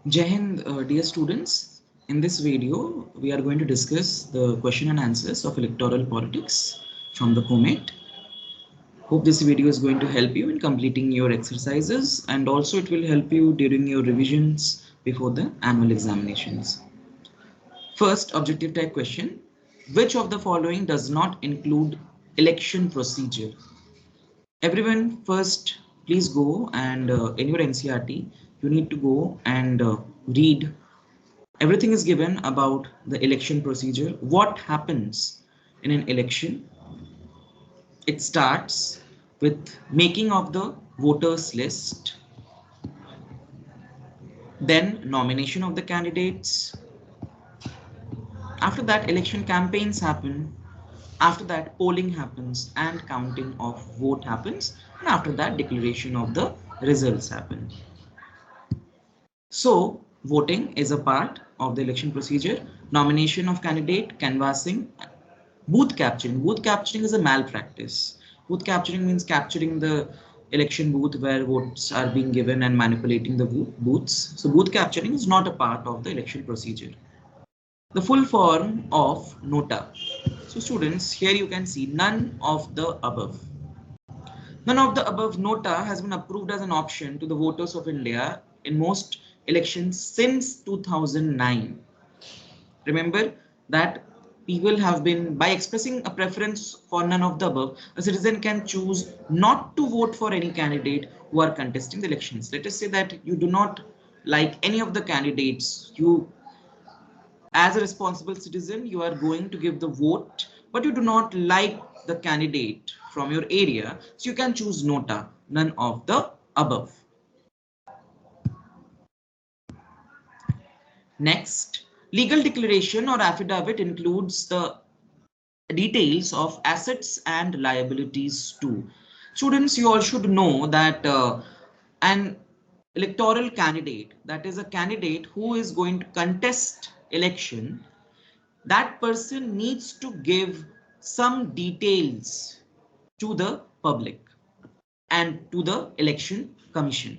Jai Hind, dear students. In this video, we are going to discuss the question and answers of electoral politics from the COMET. Hope this video is going to help you in completing your exercises and also it will help you during your revisions before the annual examinations. First, objective type question. Which of the following does not include election procedure? Everyone, first, please go and in your NCRT, you need to go and read. Everything is given about the election procedure. What happens in an election? It starts with making of the voters list, then nomination of the candidates. After that, election campaigns happen. After that, polling happens and counting of vote happens. And after that, declaration of the results happen. So, voting is a part of the election procedure. Nomination of candidate, canvassing, booth capturing. Booth capturing is a malpractice. Booth capturing means capturing the election booth where votes are being given and manipulating the booths. So booth capturing is not a part of the election procedure. The full form of nota. So students, here you can see none of the above. None of the above nota has been approved as an option to the voters of India in most elections since 2009. Remember that people have been, by expressing a preference for none of the above, a citizen can choose not to vote for any candidate who are contesting the elections. Let us say that you do not like any of the candidates. You, as a responsible citizen, you are going to give the vote, but you do not like the candidate from your area. So you can choose nota, none of the above. Next, legal declaration or affidavit includes the details of assets and liabilities too. Students, you all should know that an electoral candidate, that is a candidate who is going to contest election, that person needs to give some details to the public and to the election commission.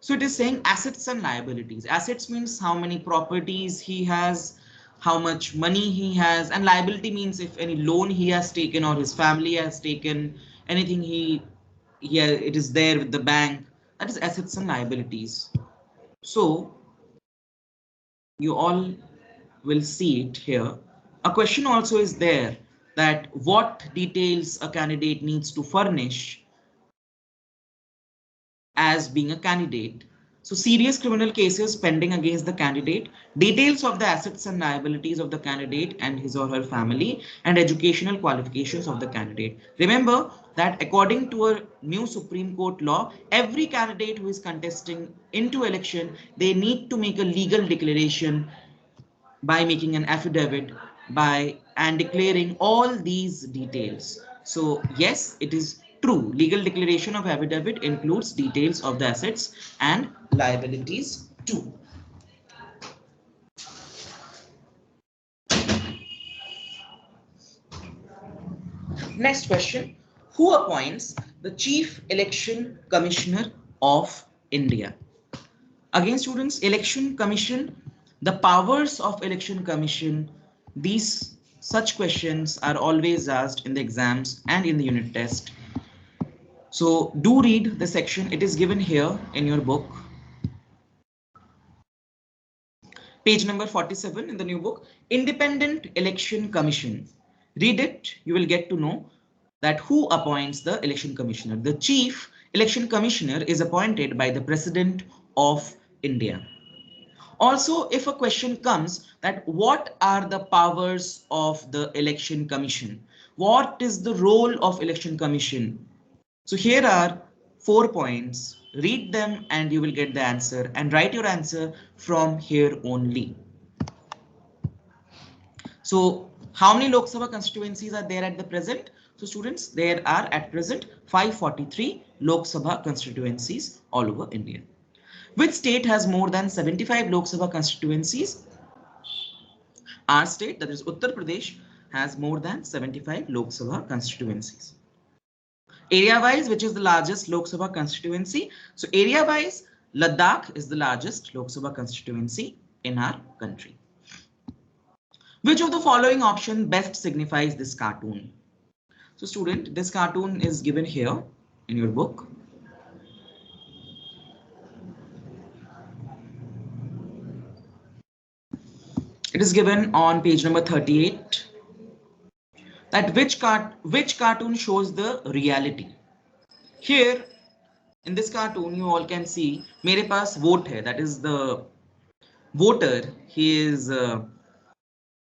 So it is saying assets and liabilities. Assets means how many properties he has, how much money he has, and liability means if any loan he has taken or his family has taken, anything it is there with the bank. That is assets and liabilities. So you all will see it here. A question also is there that what details a candidate needs to furnish as being a candidate. So serious criminal cases pending against the candidate, details of the assets and liabilities of the candidate and his or her family, and educational qualifications of the candidate. Remember that according to a new Supreme Court law, every candidate who is contesting into election, they need to make a legal declaration by making an affidavit by and declaring all these details. So yes, it is true. Legal declaration of affidavit includes details of the assets and liabilities too. Next question. Who appoints the Chief Election Commissioner of India? Again, students, Election Commission, the powers of Election Commission, these such questions are always asked in the exams and in the unit test. So do read the section. It is given here in your book. Page number 47 in the new book, Independent Election Commission. Read it, you will get to know that who appoints the election commissioner. The chief election commissioner is appointed by the President of India. Also, if a question comes that what are the powers of the election commission? What is the role of election commission? So here are 4 points. Read them and you will get the answer and write your answer from here only. So how many Lok Sabha constituencies are there at the present? So students, there are at present 543 Lok Sabha constituencies all over India. Which state has more than 75 Lok Sabha constituencies? Our state, that is Uttar Pradesh, has more than 75 Lok Sabha constituencies. Area wise, which is the largest Lok Sabha constituency? So area wise, Ladakh is the largest Lok Sabha constituency in our country. Which of the following option best signifies this cartoon? So student, this cartoon is given here in your book. It is given on page number 38. That which cartoon shows the reality? Here in this cartoon you all can see मेरे पास vote है, that is the voter. He is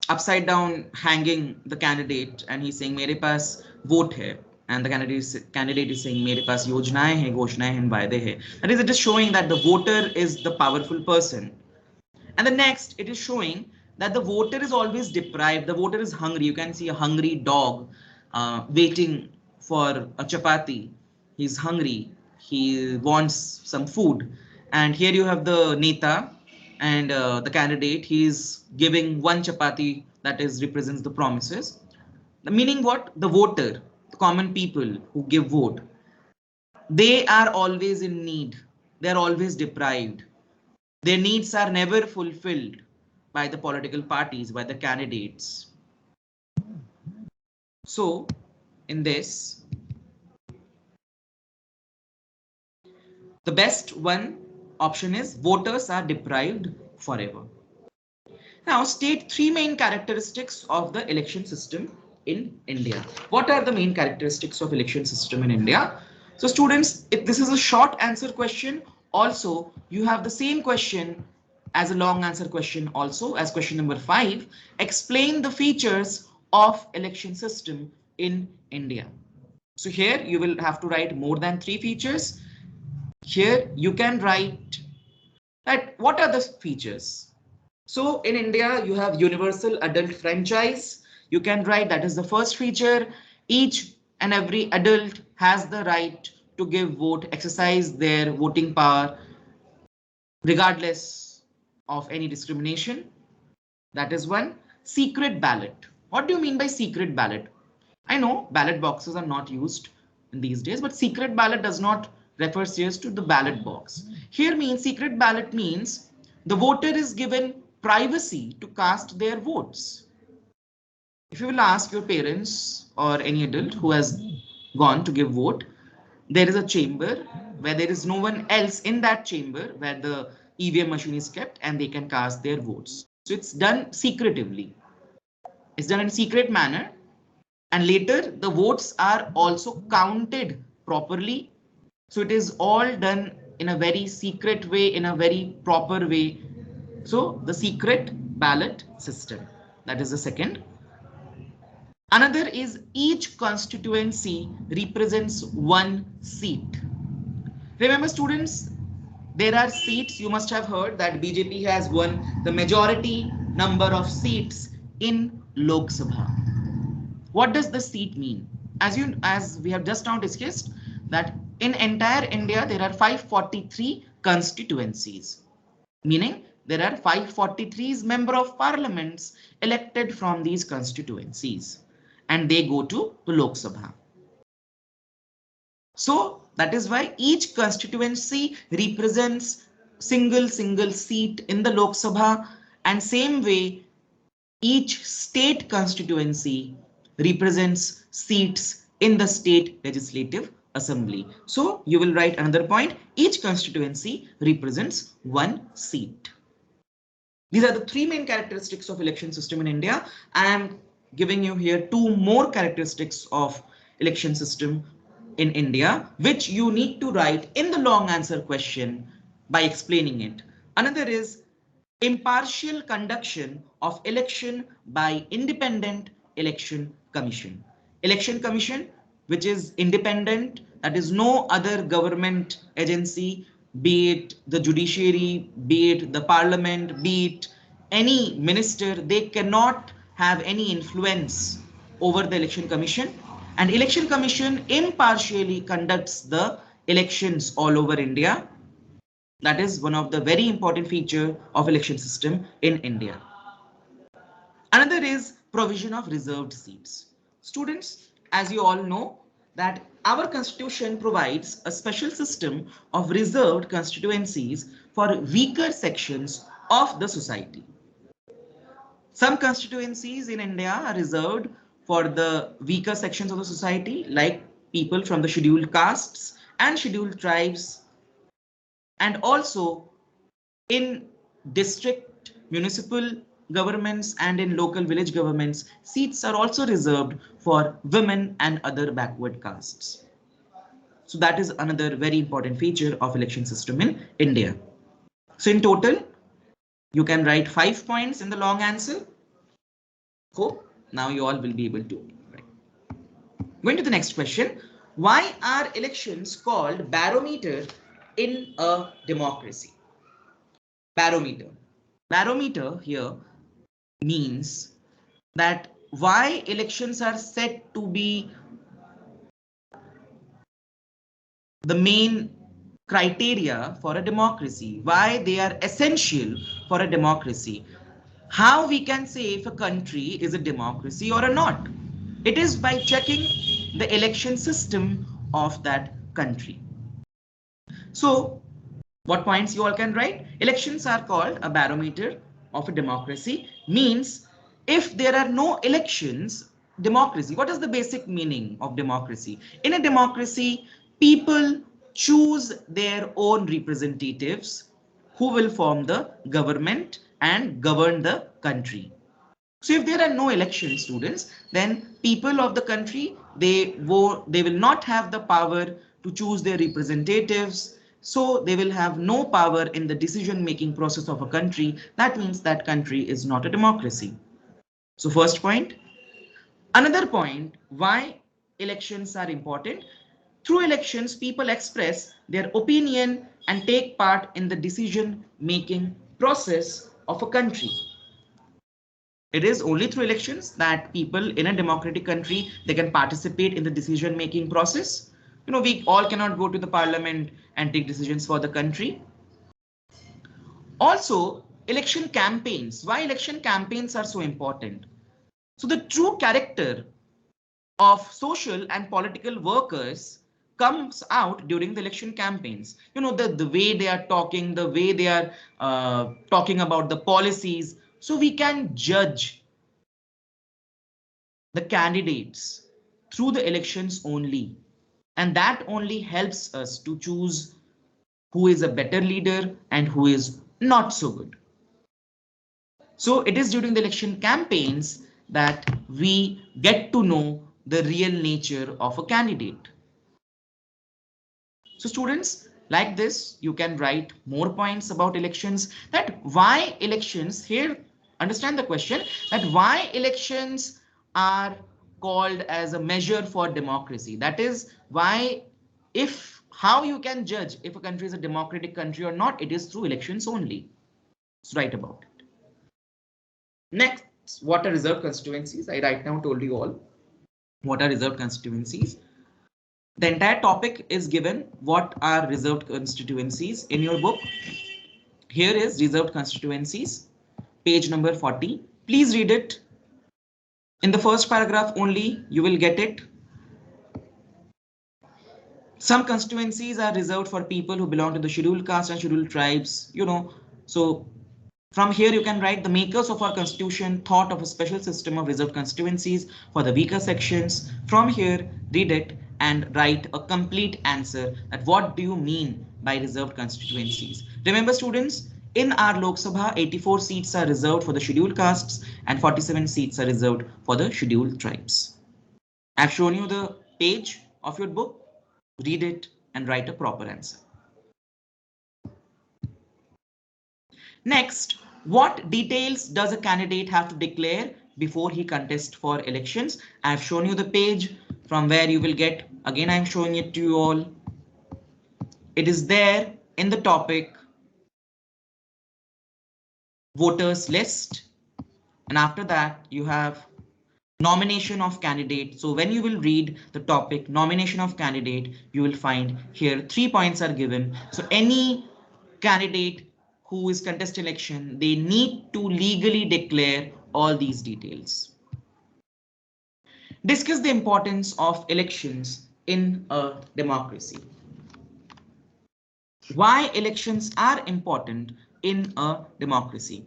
upside down hanging the candidate and he's saying मेरे पास vote है, and the candidate is saying मेरे पास योजनाएं हैं, घोषणाएं हैं, वायदे हैं. That is, it is showing that the voter is the powerful person. And the next, it is showing that the voter is always deprived. The voter is hungry. You can see a hungry dog waiting for a chapati. He's hungry. He wants some food. And here you have the neta and the candidate. He's giving one chapati, that is represents the promises. The meaning what? The voter, the common people who give vote, they are always in need. They are always deprived. Their needs are never fulfilled by the political parties, by the candidates. So, in this, the best one option is voters are deprived forever. Now, state three main characteristics of the election system in India. What are the main characteristics of election system in India? So, students, this is a short answer question. Also, you have the same question as a long answer question also as question number 5. Explain the features of election system in India. So here you will have to write more than 3 features. Here you can write that what are the features. So in India you have universal adult franchise. You can write that is the first feature. Each and every adult has the right to give vote, exercise their voting power regardless of any discrimination. That is one. Secret ballot. What do you mean by secret ballot? I know ballot boxes are not used in these days, but secret ballot does not refer serious to the ballot box. Here means secret ballot means the voter is given privacy to cast their votes. If you will ask your parents or any adult who has gone to give vote, there is a chamber where there is no one else in that chamber where the EVM machine is kept and they can cast their votes. So it's done secretively. It's done in a secret manner. And later the votes are also counted properly. So it is all done in a very secret way, in a very proper way. So the secret ballot system, that is the second. Another is each constituency represents one seat. Remember students, there are seats. You must have heard that BJP has won the majority number of seats in Lok Sabha. What does the seat mean? As we have just now discussed that in entire India there are 543 constituencies, meaning there are 543 member of parliaments elected from these constituencies and they go to the Lok Sabha. So that is why each constituency represents single seat in the Lok Sabha, and same way each state constituency represents seats in the state legislative assembly. So you will write another point, each constituency represents one seat. These are the 3 main characteristics of election system in India. I am giving you here 2 more characteristics of election system in India, which you need to write in the long answer question by explaining it. Another is impartial conduction of election by independent election commission. Election commission, which is independent, that is no other government agency, be it the judiciary, be it the parliament, be it any minister, they cannot have any influence over the election commission. And election commission impartially conducts the elections all over India. That is one of the very important feature of election system in India. Another is provision of reserved seats. Students, as you all know that our constitution provides a special system of reserved constituencies for weaker sections of the society. Some constituencies in India are reserved for the weaker sections of the society, like people from the scheduled castes and scheduled tribes, and also in district, municipal governments and in local village governments, seats are also reserved for women and other backward castes. So that is another very important feature of election system in India. So in total, you can write 5 points in the long answer. Hope now you all will be able to write. Going to the next question. Why are elections called barometer in a democracy? Barometer. Barometer here means that why elections are said to be the main criteria for a democracy, why they are essential for a democracy, how we can say if a country is a democracy or a not. It is by checking the election system of that country. So what points you all can write? Elections are called a barometer of a democracy, means if there are no elections, democracy, what is the basic meaning of democracy? In a democracy, people choose their own representatives who will form the government and govern the country. So if there are no elections, students, then people of the country, they will not have the power to choose their representatives. So they will have no power in the decision making process of a country. That means that country is not a democracy. So first point. Another point, why elections are important. Through elections, people express their opinion and take part in the decision making process of a country. It is only through elections that people in a democratic country, they can participate in the decision making process. You know, we all cannot go to the parliament and take decisions for the country. Also, election campaigns. Why election campaigns are so important? So the true character of social and political workers comes out during the election campaigns. You know, the way they are talking, the way they are talking about the policies. So we can judge the candidates through the elections only. And that only helps us to choose who is a better leader and who is not so good. So it is during the election campaigns that we get to know the real nature of a candidate. So students, like this, you can write more points about elections, that why elections here, understand the question, that why elections are called as a measure for democracy. That is why, if how you can judge if a country is a democratic country or not, it is through elections only. So write about it. Next, what are reserved constituencies? I right now told you all what are reserved constituencies. The entire topic is given, what are reserved constituencies, in your book. Here is reserved constituencies, page number 40. Please read it. In the first paragraph only, you will get it. Some constituencies are reserved for people who belong to the scheduled caste and scheduled tribes, you know. So from here you can write, the makers of our constitution thought of a special system of reserved constituencies for the weaker sections. From here, read it and write a complete answer at what do you mean by reserved constituencies. Remember students, in our Lok Sabha, 84 seats are reserved for the scheduled castes and 47 seats are reserved for the scheduled tribes. I've shown you the page of your book. Read it and write a proper answer. Next, what details does a candidate have to declare before he contests for elections? I've shown you the page from where you will get, again I'm showing it to you all. It is there in the topic voters list, and after that you have nomination of candidate. So when you will read the topic nomination of candidate, you will find here 3 points are given. So any candidate who is contest election, they need to legally declare all these details. Discuss the importance of elections in a democracy. Why elections are important in a democracy.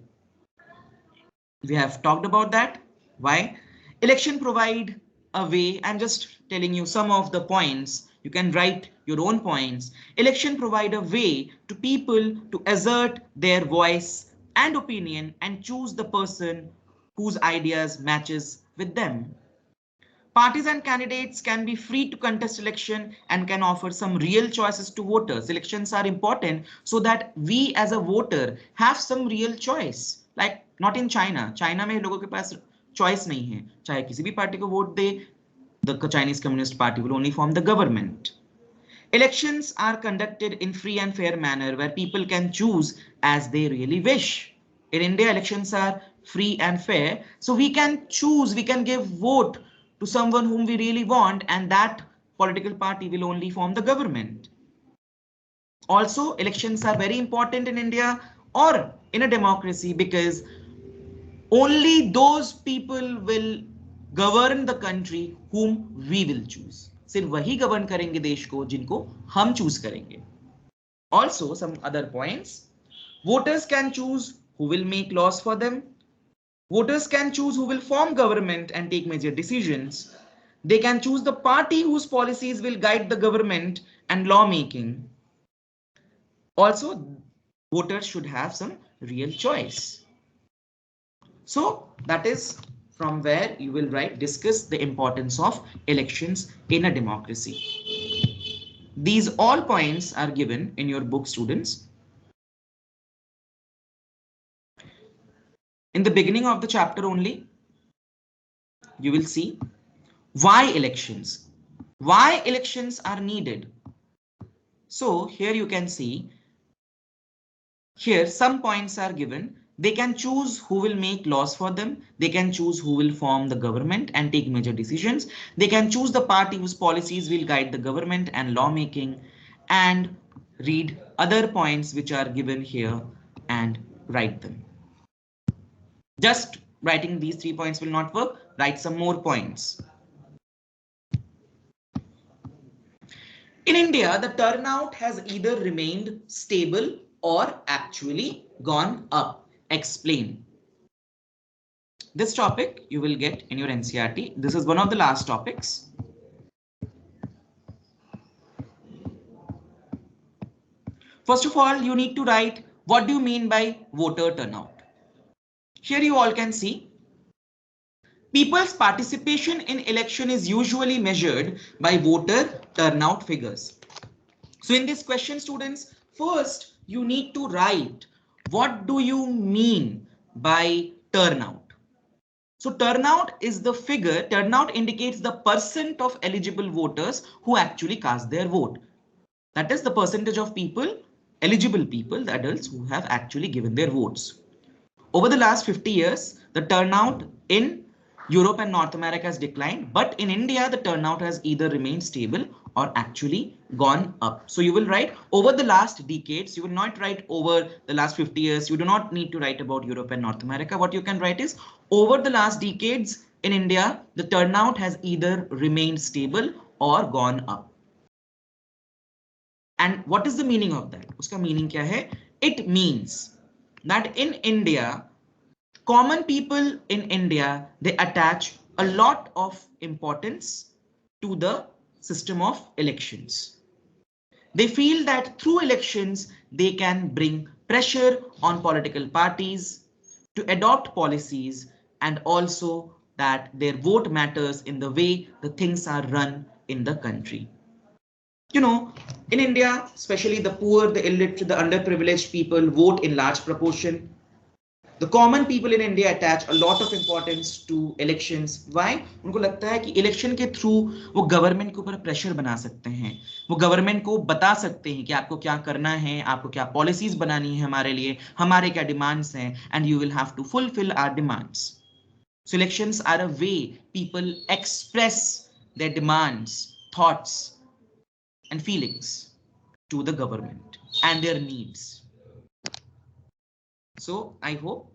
We have talked about that. Why? Election provide a way. I'm just telling you some of the points. You can write your own points. Election provide a way to people to assert their voice and opinion and choose the person whose ideas matches with them. Parties and candidates can be free to contest election and can offer some real choices to voters. Elections are important so that we as a voter have some real choice. Like not in China. China में लोगों के पास choice नहीं है. चाहे किसी भी party को vote they, the Chinese Communist Party will only form the government. Elections are conducted in free and fair manner where people can choose as they really wish. In India, elections are free and fair, so we can choose, we can give vote to someone whom we really want, and that political party will only form the government. Also, elections are very important in India or in a democracy because only those people will govern the country whom we will choose. सिर्फ वही govern करेंगे देश को जिनको हम choose करेंगे. Also, some other points. Voters can choose who will make laws for them. Voters can choose who will form government and take major decisions. They can choose the party whose policies will guide the government and lawmaking. Also, voters should have some real choice. So that is from where you will write, discuss the importance of elections in a democracy. These all points are given in your book, students. In the beginning of the chapter only, you will see why elections. Why elections are needed. So here you can see, here some points are given. They can choose who will make laws for them. They can choose who will form the government and take major decisions. They can choose the party whose policies will guide the government and lawmaking, and read other points which are given here and write them. Just writing these 3 points will not work. Write some more points. In India, the turnout has either remained stable or actually gone up. Explain. This topic you will get in your NCERT. This is one of the last topics. First of all, you need to write what do you mean by voter turnout. Here you all can see people's participation in election is usually measured by voter turnout figures. So in this question, students, first you need to write what do you mean by turnout. So turnout is the figure, turnout indicates the percent of eligible voters who actually cast their vote. That is the percentage of people, eligible people, the adults who have actually given their votes. Over the last 50 years, the turnout in Europe and North America has declined, but in India, the turnout has either remained stable or actually gone up. So you will write over the last decades, you will not write over the last 50 years. You do not need to write about Europe and North America. What you can write is over the last decades in India, the turnout has either remained stable or gone up. And what is the meaning of that? Uska meaning kya hai? It means that in India, common people in India, they attach a lot of importance to the system of elections. They feel that through elections, they can bring pressure on political parties to adopt policies, and also that their vote matters in the way the things are run in the country. You know, in India, especially the poor, the illiterate, the underprivileged people vote in large proportion. The common people in India attach a lot of importance to elections. Why? उनको लगता है कि election के through वो government के ऊपर pressure बना सकते हैं, वो गवर्नमेंट को बता सकते हैं कि आपको क्या करना है, आपको क्या पॉलिसीज बनानी है हमारे लिए, हमारे क्या डिमांड्स हैं, and you will have to fulfill our demands. So elections are a way people express their demands, thoughts, and feelings to the government and their needs. So I hope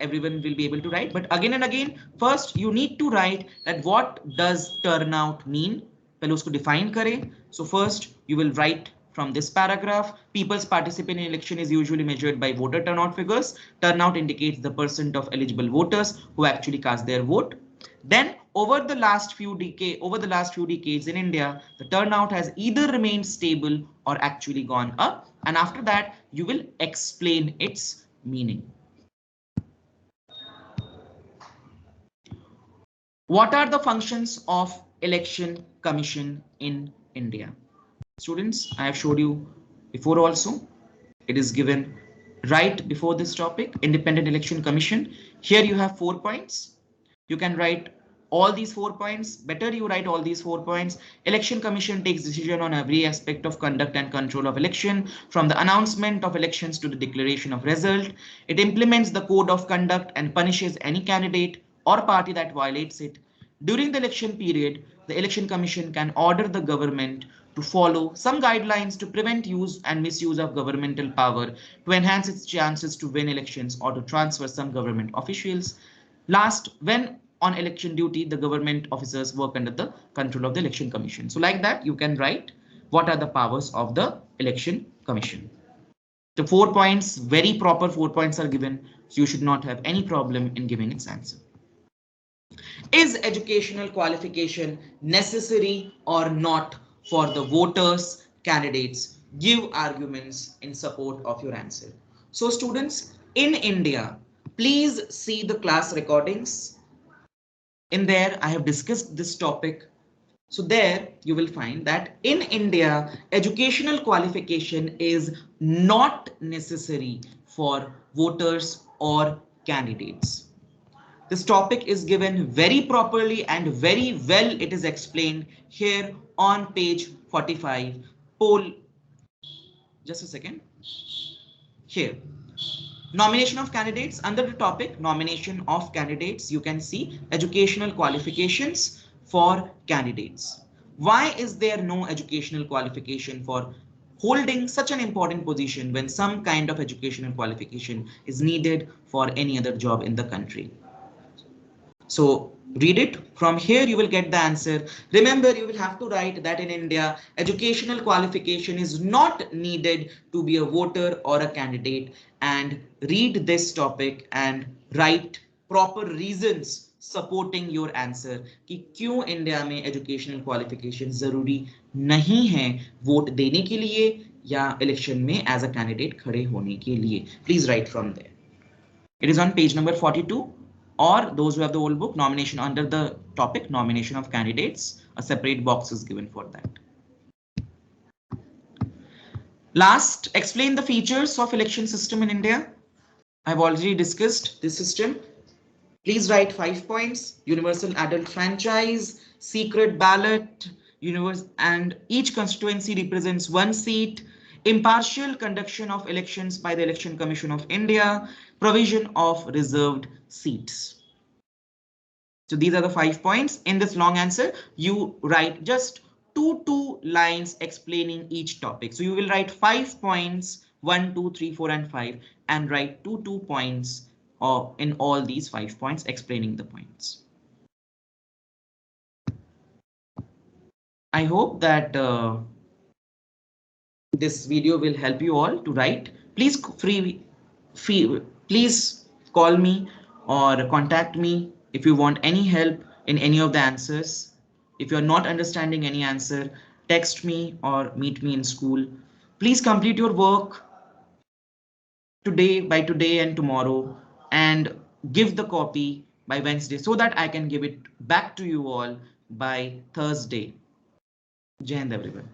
everyone will be able to write, but again and again, first you need to write that what does turnout mean, पहले उसको define करें. So first you will write from this paragraph, people's participation in election is usually measured by voter turnout figures. Turnout indicates the percent of eligible voters who actually cast their vote. Then over the last few decades in India, the turnout has either remained stable or actually gone up. And after that, you will explain its meaning. What are the functions of Election Commission in India? Students, I have showed you before also. It is given right before this topic, Independent Election Commission. Here you have 4 points. You can write all these 4 points. Better you write all these 4 points. Election Commission takes decision on every aspect of conduct and control of election, from the announcement of elections to the declaration of result. It implements the code of conduct and punishes any candidate or party that violates it. During the election period, the Election Commission can order the government to follow some guidelines to prevent use and misuse of governmental power, to enhance its chances to win elections, or to transfer some government officials. Last, when on election duty, the government officers work under the control of the Election Commission. So like that, you can write what are the powers of the Election Commission. The 4 points, very proper 4 points are given, so you should not have any problem in giving its answer. Is educational qualification necessary or not for the voters, candidates? Give arguments in support of your answer. So students, in India, please see the class recordings. In there, I have discussed this topic. So there you will find that in India, educational qualification is not necessary for voters or candidates. This topic is given very properly and very well. It is explained here on page 45. Poll. Just a second. Here. Nomination of candidates. Under the topic nomination of candidates, you can see educational qualifications for candidates. Why is there no educational qualification for holding such an important position when some kind of educational qualification is needed for any other job in the country? So read it. From here you will get the answer. Remember, you will have to write that in India, educational qualification is not needed to be a voter or a candidate, and read this topic and write proper reasons supporting your answer कि क्यों India में educational qualification जरूरी नहीं है vote देने के लिए या इलेक्शन में as a candidate खड़े होने के लिए. Please write from there. It is on page number 42. Or those who have the old book, nomination under the topic nomination of candidates, a separate box is given for that. Last, explain the features of election system in India. I've already discussed this system. Please write 5 points. Universal adult franchise, secret ballot, and each constituency represents 1 seat. Impartial conduction of elections by the Election Commission of India, provision of reserved seats. So these are the 5 points. In this long answer, you write just two lines explaining each topic. So you will write 5 points, 1, 2, 3, 4, and 5, and write two points in all these 5 points explaining the points. I hope that this video will help you all to write. Please please call me or contact me if you want any help in any of the answers. If you're not understanding any answer, text me or meet me in school. Please complete your work by today and tomorrow, and give the copy by Wednesday so that I can give it back to you all by Thursday. Jai Hind everyone.